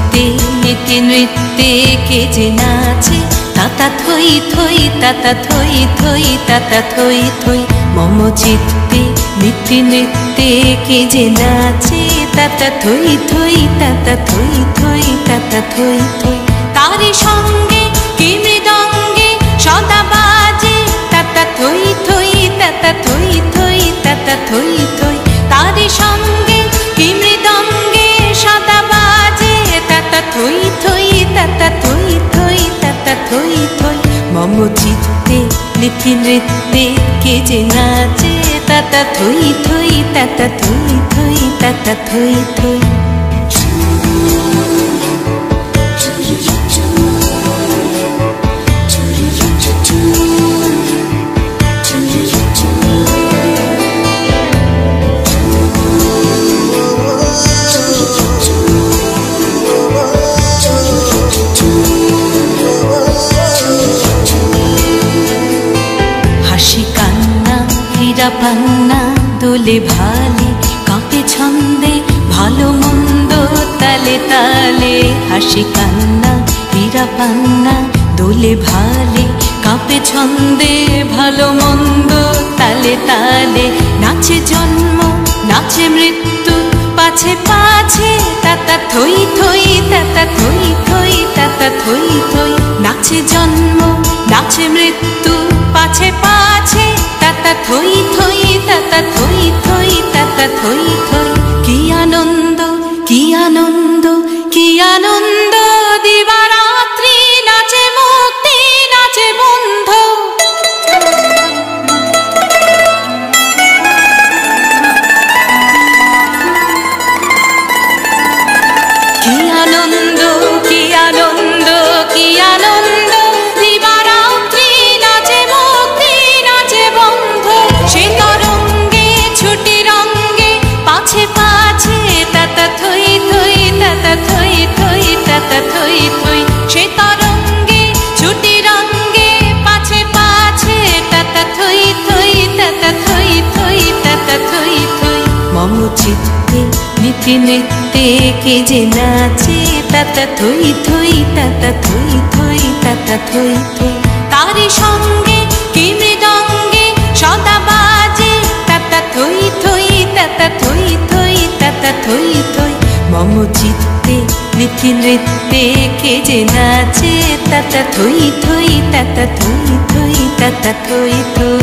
চিত্তে নীতি নৃত্যে কে যে নাচে তাতা থই থই তাতা থই থই তাতা থই থই মম চিত্তে নীতি নৃত্যে কে যে নাচে তাতা থই থই তাতা থই থই তাতা থই থই তারি সঙ্গে কি মৃদঙ্গে সদা বাজে তাতা থই থই তাতা থই থই তাতা থই থই তারি সঙ্গে কি মৃদঙ্গে সদা বাজে তাতা থই থই তাতা থই থই তাতা থই থই মম চিত্তে নীতি নৃত্যে কে যে নাচে তাতা থই থই তাতা থই থই তাতা থই থই পান্না দোলে ভালে কাঁপে ছন্দে ভালো মন্দ তালে তালে হাসি কান্না হীরা পান্না দোলে ভালে কাঁপে ছন্দে ভালো মন্দ তালে তালে নাচে জন্ম নাচে মৃত্যু পাছে পাছে তাতা থই থই তাতা থই থই তাতা থই থই নাচে জন্ম নাচে মৃত্যু পাছে পাছে তাতা থই থই তাতা থই থই তাতা থই থই কি আনন্দ কি আনন্দ কি আনন্দ দিবারাত্রি নাচে মুক্তি নাচে বন্ধ কি আনন্দ কি আনন্দ কি আনন্দ দিবারাত্রি নাচে মুক্তি নাচে বন্ধ সে তরঙ্গে ছুটি রঙ্গে পাছে পাছে তাতা থই থই তাতা থই থই তাতা থই থই সে তরঙ্গে ছুটি রঙ্গে পাছে পাছে তাতা থই থই তাতা থই থই তাতা থই থই মম চিত্তে নীতি নৃত্যে কে যে নাচে তাতা থই থই তাতা থই থই তাতা থই থই তারি সঙ্গে কি মৃদঙ্গে সদা বাজে তাতা থই থই তাতা থই থই তাতা থই থই মম চিত্তে নীতি নৃত্যে কে যে নাচে তাতা থই থই তাতা থই থই তাতা থই থই